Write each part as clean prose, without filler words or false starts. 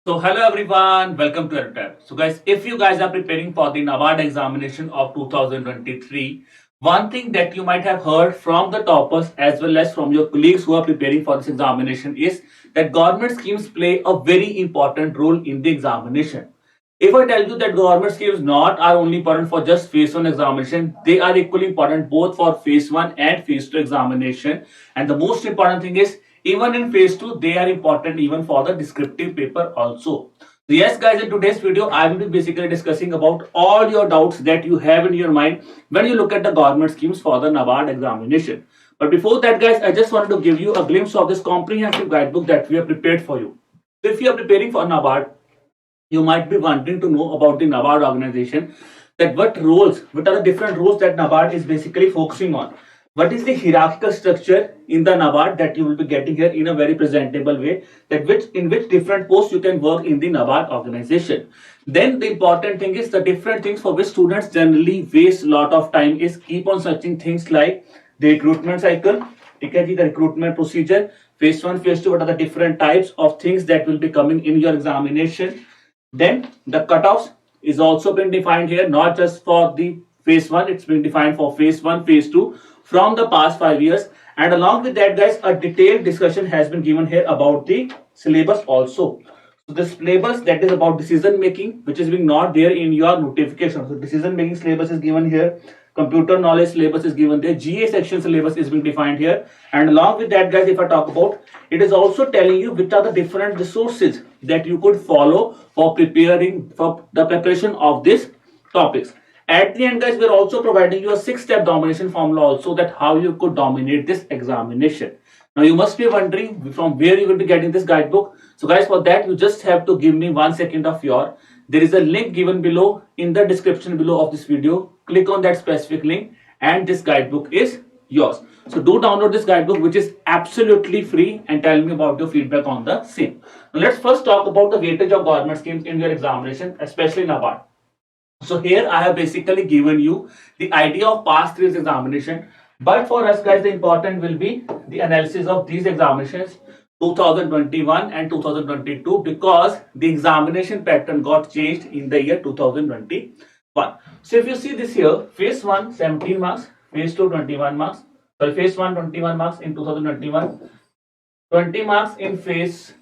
So hello everyone, welcome to EduTap. So guys, if you guys are preparing for the NABARD examination of 2023, one thing that you might have heard from the toppers as well as from your colleagues who are preparing for this examination is that government schemes play a very important role in the examination. If I tell you that government schemes not are only important for just phase 1 examination, they are equally important both for phase 1 and phase 2 examination. And the most important thing is even in phase 2 they are important even for the descriptive paper also. So yes guys, in today's video I will be basically discussing about all your doubts that you have in your mind when you look at the government schemes for the NABARD examination. But before that guys, I just wanted to give you a glimpse of this comprehensive guidebook that we have prepared for you. So if you are preparing for NABARD, you might be wanting to know about the NABARD organization, that what are the different roles that NABARD is basically focusing on. What is the hierarchical structure in the NABARD that you will be getting here in a very presentable way, that which different posts you can work in the NABARD organization. Then the important thing is the different things for which students generally waste a lot of time is keep on searching things like the recruitment cycle, the recruitment procedure, phase 1, phase 2, what are the different types of things that will be coming in your examination. Then the cutoffs is also been defined here, not just for the phase 1, it's been defined for phase 1, phase 2 from the past 5 years. And along with that, guys, a detailed discussion has been given here about the syllabus also. So the syllabus that is about decision making, which is being not there in your notification. So decision making syllabus is given here. Computer knowledge syllabus is given there. GA section syllabus is being defined here. And along with that, guys, if I talk about, it is also telling you which are the different resources that you could follow for preparing for the preparation of these topics. At the end, guys, we're also providing you a 6-step domination formula also, that how you could dominate this examination. Now you must be wondering from where you will be getting this guidebook. So guys, for that you just have to give me 1 second of your. There is a link given below in the description below of this video. Click on that specific link and this guidebook is yours. So do download this guidebook, which is absolutely free, and tell me about your feedback on the same. Now let's first talk about the weightage of government schemes in your examination, especially in NABARD. So here I have basically given you the idea of past 3 examination. But for us guys, the important will be the analysis of these examinations 2021 and 2022, because the examination pattern got changed in the year 2021. So if you see this here, phase 1 17 marks, phase 2 21 marks, sorry, phase 1 21 marks in 2021, 20 marks in phase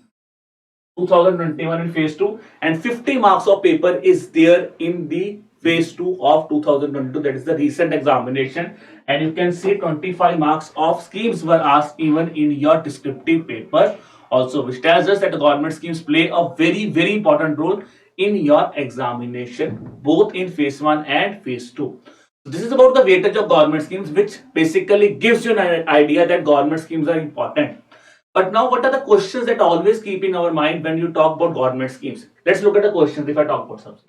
2021 in phase 2, and 50 marks of paper is there in the phase 2 of 2022, that is the recent examination. And you can see 25 marks of schemes were asked even in your descriptive paper also, which tells us that the government schemes play a very important role in your examination both in phase 1 and phase 2. So this is about the weightage of government schemes, which basically gives you an idea that government schemes are important. But now, what are the questions that always keep in our mind when you talk about government schemes? Let's look at the questions. If I talk about something,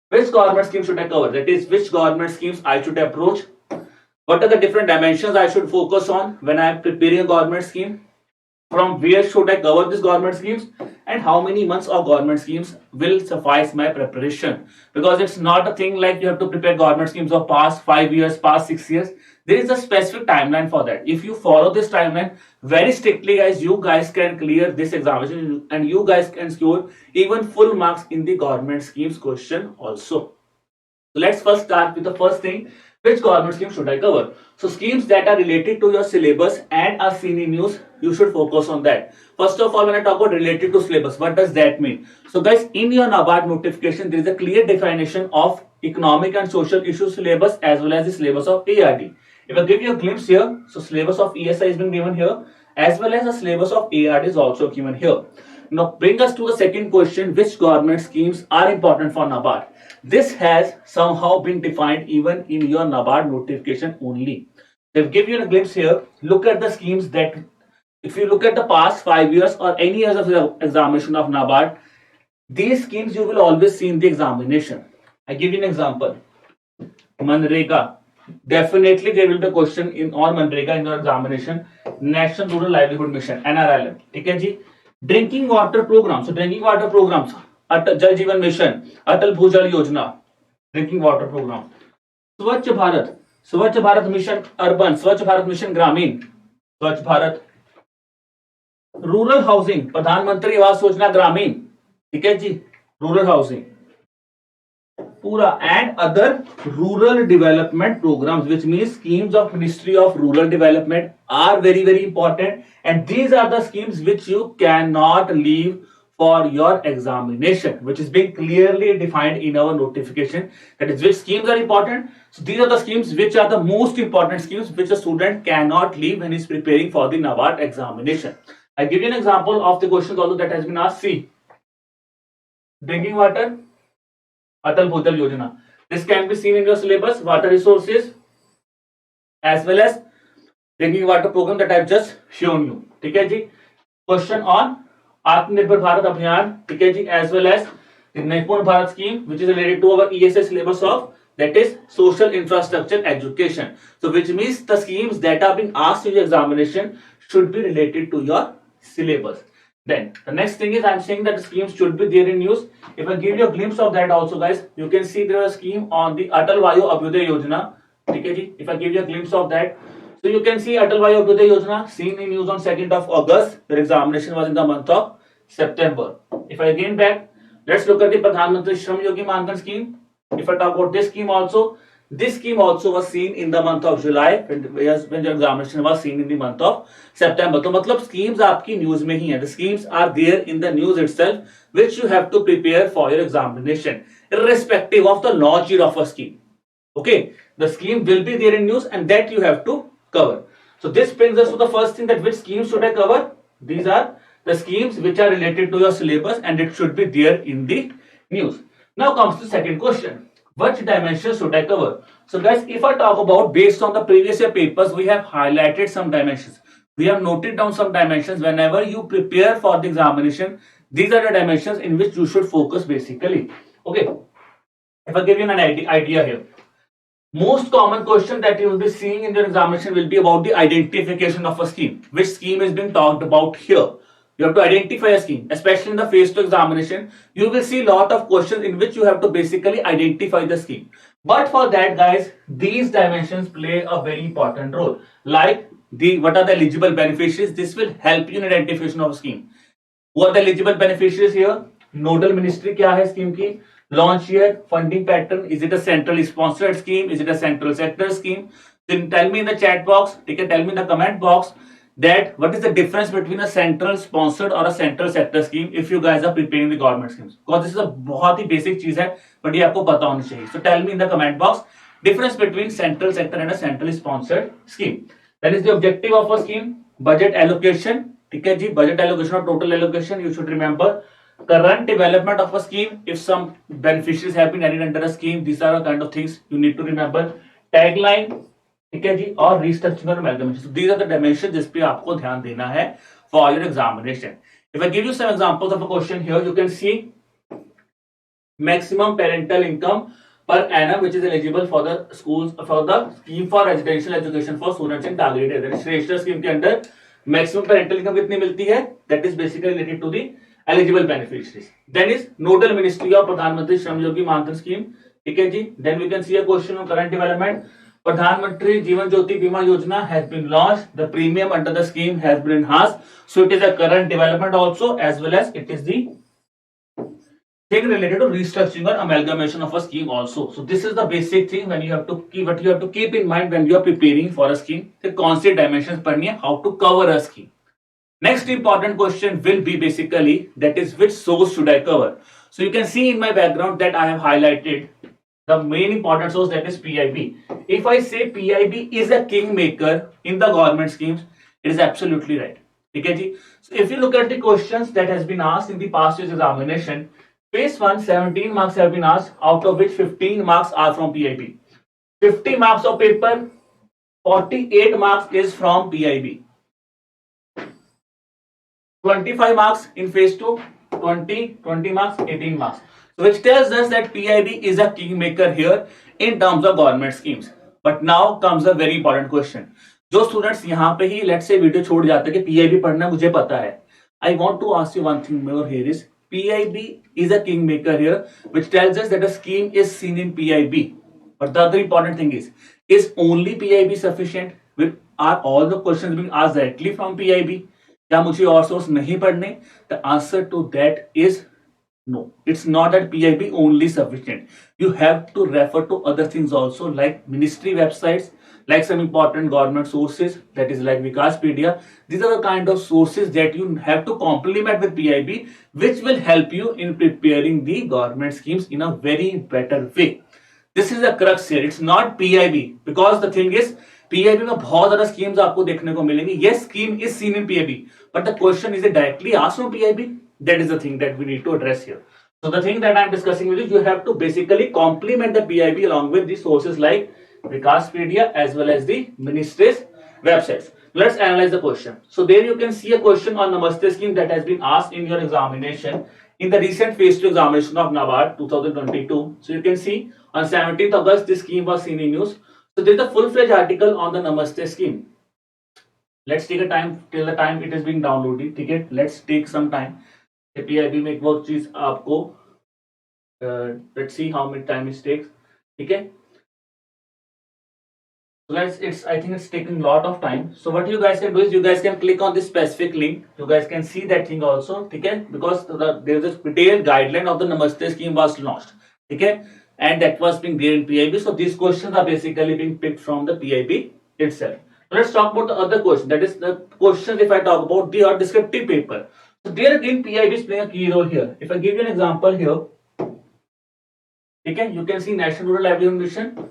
which government scheme should I cover? That is, which government schemes I should approach? What are the different dimensions I should focus on when I am preparing a government scheme? From where should I cover these government schemes? And how many months of government schemes will suffice my preparation? Because it's not a thing like you have to prepare government schemes of past 5 years, past 6 years. There is a specific timeline for that. If you follow this timeline very strictly, guys, you guys can clear this examination and you guys can score even full marks in the government schemes question also. So let's first start with the first thing. Which government scheme should I cover? So schemes that are related to your syllabus and are seen in news, you should focus on that. First of all, when I talk about related to syllabus, what does that mean? So guys, in your NABARD notification, there is a clear definition of economic and social issues syllabus as well as the syllabus of ARD. If I give you a glimpse here, so syllabus of ESI has been given here as well as the syllabus of ARD is also given here. Now bring us to the second question, which government schemes are important for NABARD? This has somehow been defined even in your NABARD notification only. They've given you a glimpse here. Look at the schemes that, if you look at the past 5 years or any years of the examination of NABARD, these schemes you will always see in the examination. I give you an example. Manrega. Definitely there will be a question in all Manrega in your examination. National Rural Livelihood Mission, NRLM. Okay, ji? Drinking water program. So drinking water programs. Jal Jeevan Mission, Atal Bhujal Yojana, drinking water program. Swachh Bharat Mission Urban, Swachh Bharat Mission Gramin, Swachh Bharat Rural Housing, Pradhan Mantri Awas Yojana Gramin. ठीक है जी, rural housing पूरा and other rural development programmes which means schemes of Ministry of Rural Development are very important, and these are the schemes which you cannot leave for your examination, which is being clearly defined in our notification, that is which schemes are important. So these are the schemes which are the most important schemes which a student cannot leave when he is preparing for the NABARD examination. I give you an example of the question also that has been asked. See, drinking water, Atal Bhujal Yojana. This can be seen in your syllabus, water resources, as well as drinking water program that I have just shown you. ठीक है जी. Question on Atmanirbhar Bharat Abhiyan, ठीक है जी, as well as the Nipun Bharat scheme, which is related to our ESA syllabus of, that is social infrastructure education. So which means the schemes that are being asked in your examination should be related to your syllabus. Then the next thing is I'm saying that the schemes should be there in news. If I give you a glimpse of that also, guys, you can see there is a scheme on the Atal Vayu Abhyuday Yojana. Okay, ji? If I give you a glimpse of that, so you can see Atal Vayu Abhyuday Yojana seen in news on 2nd of August. Their examination was in the month of September. If I again back, let's look at the Pradhan Mantri Shram Yogi Mandan scheme. If I talk about this scheme also was seen in the month of July when the examination was seen in the month of September. तो मतलब schemes आपकी news में ही है. The schemes are there in the news itself, which you have to prepare for your examination, irrespective of the launch year of a scheme. Okay, the scheme will be there in news, and that you have to cover. So this brings us to the first thing, that which schemes should I cover? These are the schemes which are related to your syllabus, and it should be there in the news. Now comes the second question. Which dimensions should I cover? So guys, if I talk about based on the previous year papers, we have highlighted some dimensions. We have noted down some dimensions. Whenever you prepare for the examination, these are the dimensions in which you should focus basically. Okay. If I give you an idea here, most common question that you will be seeing in your examination will be about the identification of a scheme. Which scheme is being talked about here? You have to identify a scheme, especially in the phase 2 examination. You will see a lot of questions in which you have to basically identify the scheme. But for that, guys, these dimensions play a very important role. Like what are the eligible beneficiaries? This will help you in identification of a scheme. Who are the eligible beneficiaries here? Nodal ministry क्या है scheme की? Launch year, funding pattern. Is it a centrally sponsored scheme? Is it a central sector scheme? Then tell me in the chat box. Tell me in the comment box that what is the difference between a central sponsored or a central sector scheme if you guys are preparing the government schemes. Because this is a बहुत ही basic चीज है, but ये आपको पता होनी चाहिए. So tell me in the comment box difference between central sector and a centrally sponsored scheme. That is the objective of a scheme. Budget allocation. ठीक है जी, budget allocation or total allocation. You should remember current development of a scheme. If some beneficiaries have been added under a scheme, these are the kind of things you need to remember. Tagline, ठीक है जी, और restructuring और amalgamation. So these are the dimensions जिस पे आपको ध्यान देना है for your examination. If I give you some examples of a question here, you can see maximum parental income per annum which is eligible for the schools for the scheme for residential education for students in targeted area. श्रेष्ठ scheme के अंदर maximum parental income कितनी मिलती है? That is basically related to the eligible beneficiaries. Then is nodal ministry of प्रधानमंत्री Shram Yogi Maandhan scheme. ठीक है जी. Then we can see a question on current development. Pradhan Jeevan Jyoti Bima Yojana has been launched. The premium under the scheme has been enhanced. So it is a current development also, as well as it is the thing related to restructuring or amalgamation of a scheme also. So this is the basic thing when you have to keep what you have to keep in mind when you are preparing for a scheme. The concept dimensions पढ़नी है, how to cover a scheme. Next important question will be basically that is which source should I cover. So you can see in my background that I have highlighted the main important source, that is PIB. If I say PIB is a kingmaker in the government schemes, it is absolutely right. Okay, ji? So if you look at the questions that has been asked in the past year's examination, phase 1, 17 marks have been asked, out of which 15 marks are from PIB. 50 marks of paper, 48 marks is from PIB. 25 marks in phase 2, 20 marks, 18 marks. So which tells us that PIB is a kingmaker here in terms of government schemes. But now comes a very important question. जो students यहाँ पे ही let's say video छोड़ जाते हैं कि PIB पढ़ना मुझे पता है. I want to ask you one thing more here is PIB is a kingmaker here, which tells us that a scheme is seen in PIB. But the other important thing is only PIB sufficient? Are all the questions being asked directly from PIB? क्या मुझे और source नहीं पढ़ने? The answer to that is No, it's not that PIB only sufficient. You have to refer to other things also, like ministry websites, like some important government sources, that is like Vikaspedia. These are the kind of sources that you have to complement with PIB, which will help you in preparing the government schemes in a very better way. This is the crux here, it's not PIB, because the thing is PIB में बहुत ज्यादा schemes आपको देखने को मिलेंगी. ये scheme is seen in PIB, but the question is directly asked from PIB. That is the thing that we need to address here. So the thing that I'm discussing with you, you have to basically complement the PIB along with the sources like Vikaspedia as well as the ministry's websites. Let's analyze the question. So there you can see a question on Namaste scheme that has been asked in your examination in the recent phase 2 examination of NABARD 2022. So you can see on 17th August this scheme was seen in news. So there is a full-fledged article on the Namaste scheme. Let's take a time till the time it is being downloaded. ठीक है, let's take some time. PIB में एक वो चीज आपको let's see how much time it takes. ठीक है, so guys, I think it's taking a lot of time. So what you guys can do is you guys can click on this specific link. You guys can see that thing also. ठीक है, because there is a detailed guideline of the Namaste scheme was launched. ठीक है, and that was being there in PIB. So these questions are basically being picked from the PIB itself. Let's talk about the other question. That is the questions if I talk about the descriptive paper. So there again PIB is playing a key role here. If I give you an example here, okay, you can see National Rural Livelihood Mission.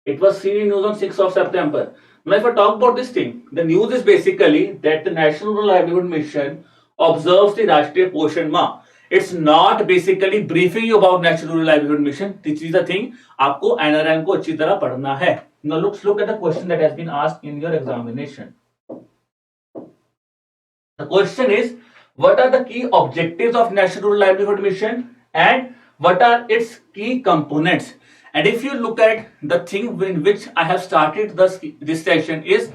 It was seen in news on 6th of September. Now if I talk about this thing, the news is basically that the National Rural Livelihood Mission observes the Rashtriya Poshan Mah. It's not basically briefing you about National Rural Livelihood Mission. This is the thing. आपको NRM को अच्छी तरह पढ़ना है. Now look at the question that has been asked in your examination. The question is, what are the key objectives of National Rural Livelihood Mission and what are its key components? And if you look at the thing in which I have started this session is,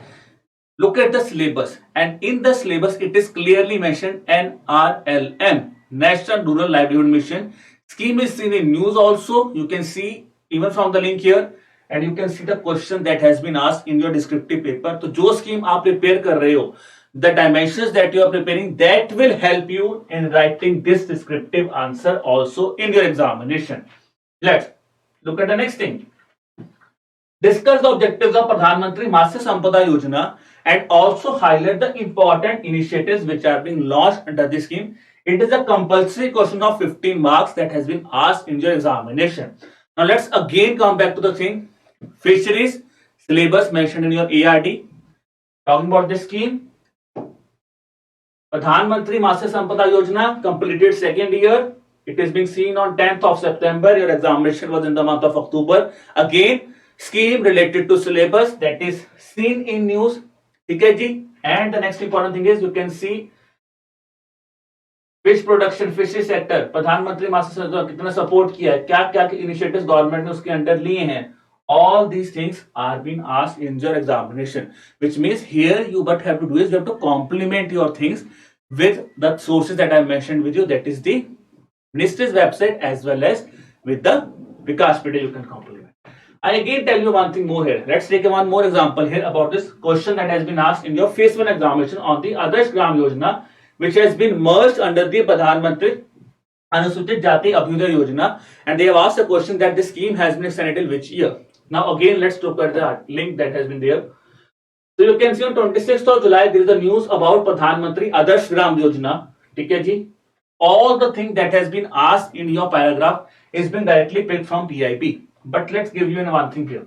look at the syllabus, and in the syllabus it is clearly mentioned NRLM, National Rural Livelihood Mission. Scheme is seen in news also. You can see even from the link here, and you can see the question that has been asked in your descriptive paper. तो जो scheme आप prepare कर रहे हो, the dimensions that you are preparing, that will help you in writing this descriptive answer also in your examination. Let's look at the next thing. Discuss the objectives of Pradhan Mantri Matsya Sampada Yojana and also highlight the important initiatives which are being launched under this scheme. It is a compulsory question of 15 marks that has been asked in your examination. Now let's again come back to the thing. Fisheries syllabus mentioned in your ARD. Talking about this scheme, Pradhan Mantri Matsya Sampada Yojana completed second year. It is being seen on 10th of September. Your examination was in the month of October. Again, scheme related to syllabus that is seen in news. ठीक है जी. And the next important thing is you can see fish production, fishery sector. प्रधानमंत्री मत्स्य संपदा कितना support किया है, क्या क्या initiatives government ने उसके अंडर लिए हैं. All these things are being asked in your examination, which means here you what have to do is you have to complement your things with the sources that I mentioned with you. That is the ministry's website as well as with the Vikaspedia you can complement. I again tell you one thing more here. Let's take one more example here about this question that has been asked in your phase 1 examination on the Adarsh Gram Yojana, which has been merged under the Pradhan Mantri Anusuchit Jati Abhyuday Yojana, and they have asked a question that the scheme has been extended till which year. Now again let's look at the link that has been there. So you can see on 26th of July there is a news about Pradhan Mantri Adarsh Gram Yojana. ठीक है जी. All the thing that has been asked in your paragraph is been directly picked from PIB. But let's give you one thing here.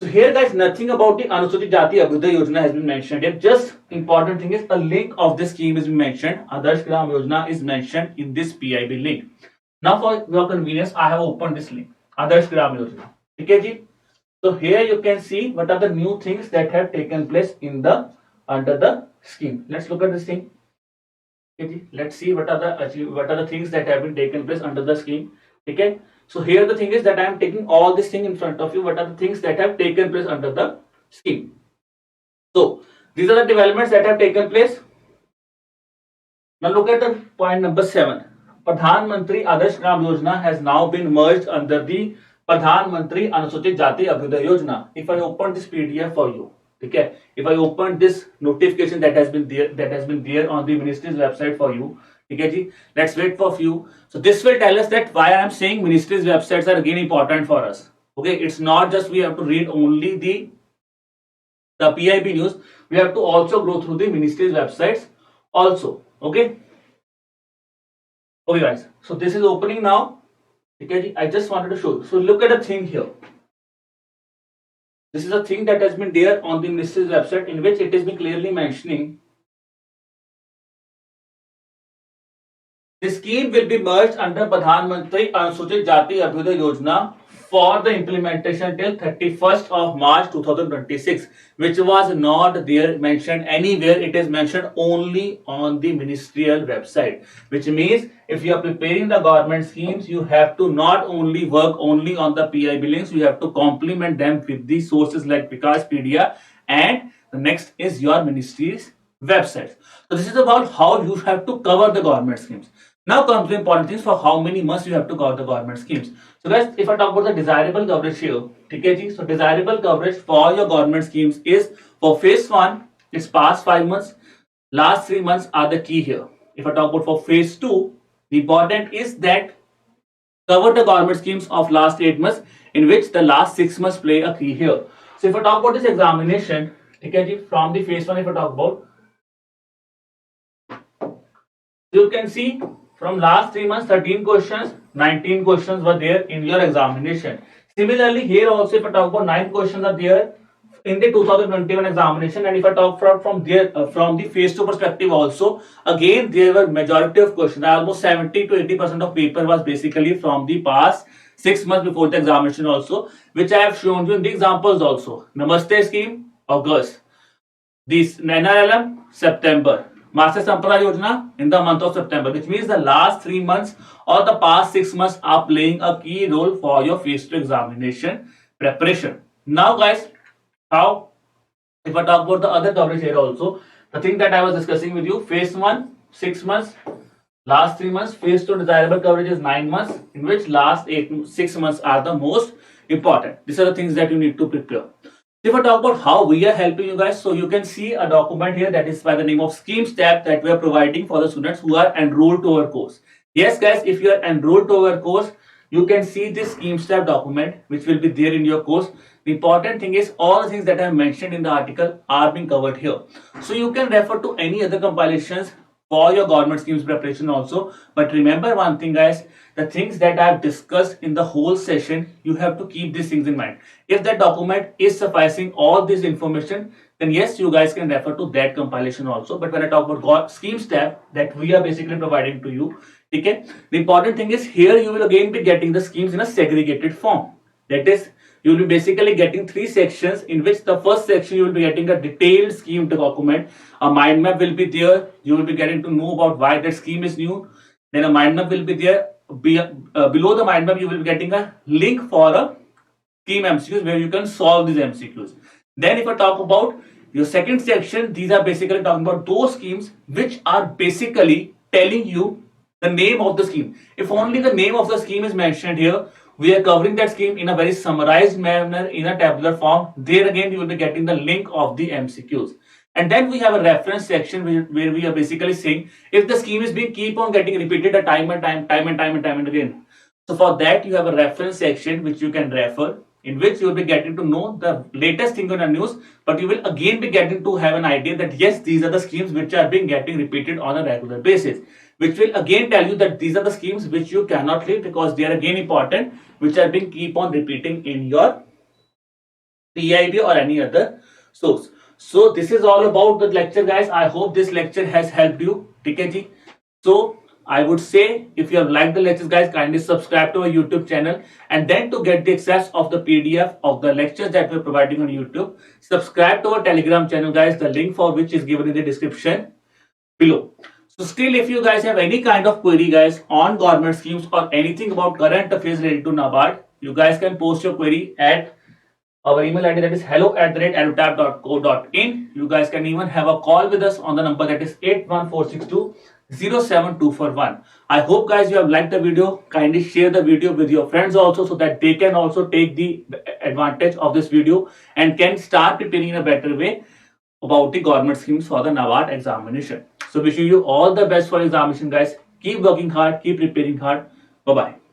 So here guys, nothing about the Anusuchit Jati Abhyuday Yojana has been mentioned here. Just important thing is a link of this scheme is mentioned. Adarsh Gram Yojana is mentioned in this PIB link. Now for your convenience, I have opened this link. Adarsh Gram Yojana. Okay ji. So here you can see what are the new things that have taken place in the under the scheme. Let's look at this thing. Okay ji. Let's see what are the things that have been taken place under the scheme. Okay. So here the thing is that I am taking all this thing in front of you. What are the things that have taken place under the scheme? So these are the developments that have taken place. Now look at the point number 7. Pradhan Mantri Adarsh Gram Yojana has now been merged under the Pradhan Mantri Anusuchit Jati Abhyuday Yojana. If I open this PDF for you, ठीक है, if I open this notification that has been there on the ministry's website for you, ठीक है जी, let's wait for few. So this will tell us that why I am saying ministries websites are again important for us. Okay, it's not just we have to read only the PIB news, we have to also go through the ministries websites also. Okay, okay guys, so this is opening now. Okay, I just wanted to show you. So look at the thing here. This is a thing that has been there on the ministry's website, in which it has been clearly mentioning the scheme will be merged under Pradhan Mantri Anusuchit Jati Abhyuday Yojana for the implementation till 31st of March 2026, which was not there mentioned anywhere. It is mentioned only on the ministerial website, which means if you are preparing the government schemes, you have to not only work only on the PIB links, you have to complement them with the sources like Wikispedia, and the next is your ministry's website. So this is about how you have to cover the government schemes. Now comes the important things for how many months you have to cover the government schemes. So guys, if I talk about the desirable coverage here, okay, ji, so desirable coverage for your government schemes is for phase 1, it's past 5 months, last 3 months are the key here. If I talk about for phase 2, the important is that cover the government schemes of last 8 months, in which the last 6 months play a key here. So if I talk about this examination, okay, ji, from the phase 1, if I talk about, you can see from last 3 months, 13 questions, 19 questions were there in your examination. Similarly, here also, if I talk about 9 questions are there in the 2021 examination, and if I talk from there from the phase 2 perspective also, again there were majority of questions, almost 70 to 80% of paper was basically from the past 6 months before the examination also, which I have shown you in the examples also. Namaste scheme, August. This NRLM, September. Master Sampada Yojana in the month of September, which means the last 3 months or the past 6 months are playing a key role for your phase 2 examination preparation. Now guys, how, if I talk about the other coverage here also, the thing that I was discussing with you, phase 1, 6 months, last 3 months, phase 2 desirable coverage is 9 months, in which last 6 months are the most important. These are the things that you need to prepare. If I talk about how we are helping you guys, so you can see a document here that is by the name of Schemes tab that we are providing for the students who are enrolled to our course. Yes guys, if you are enrolled to our course, you can see this Schemes tab document which will be there in your course. The important thing is all the things that I have mentioned in the article are being covered here. So you can refer to any other compilations for your government schemes preparation also. But remember one thing guys, the things that I have discussed in the whole session, you have to keep these things in mind. If that document is sufficing all this information, then yes, you guys can refer to that compilation also. But when I talk about schemes tab that we are basically providing to you, okay, the important thing is here you will again be getting the schemes in a segregated form. That is, you will be basically getting 3 sections, in which the first section you will be getting a detailed scheme document. A mind map will be there. You will be getting to know about why that scheme is new. Then a mind map will be there. Below the mind map, you will be getting a link for a scheme MCQs where you can solve these MCQs. Then if I talk about your second section, these are basically talking about those schemes which are basically telling you the name of the scheme. If only the name of the scheme is mentioned here, we are covering that scheme in a very summarized manner in a tabular form. There again, you will be getting the link of the MCQs. And then we have a reference section where we are basically saying if the scheme is being keep on getting repeated a time and again. So for that, you have a reference section which you can refer, in which you will be getting to know the latest thing on the news, but you will again be getting to have an idea that yes, these are the schemes which are being getting repeated on a regular basis, which will again tell you that these are the schemes which you cannot leave because they are again important, which are being keep on repeating in your PIB or any other source. So this is all about the lecture guys. I hope this lecture has helped you. Okay, so I would say if you have liked the lectures guys, kindly subscribe to our YouTube channel, and then to get the access of the PDF of the lectures that we're providing on YouTube, subscribe to our Telegram channel guys, the link for which is given in the description below. So still, if you guys have any kind of query guys on government schemes or anything about current affairs related to NABARD, you guys can post your query at our email ID, that is hello@edutab.co.in. You guys can even have a call with us on the number that is 81462 I hope guys you have liked the video. Kindly share the video with your friends also, so that they can also take the advantage of this video and can start preparing in a better way about the government schemes for the NABARD examination. So wishing you all the best for examination, guys. Keep working hard, keep preparing hard. Bye bye.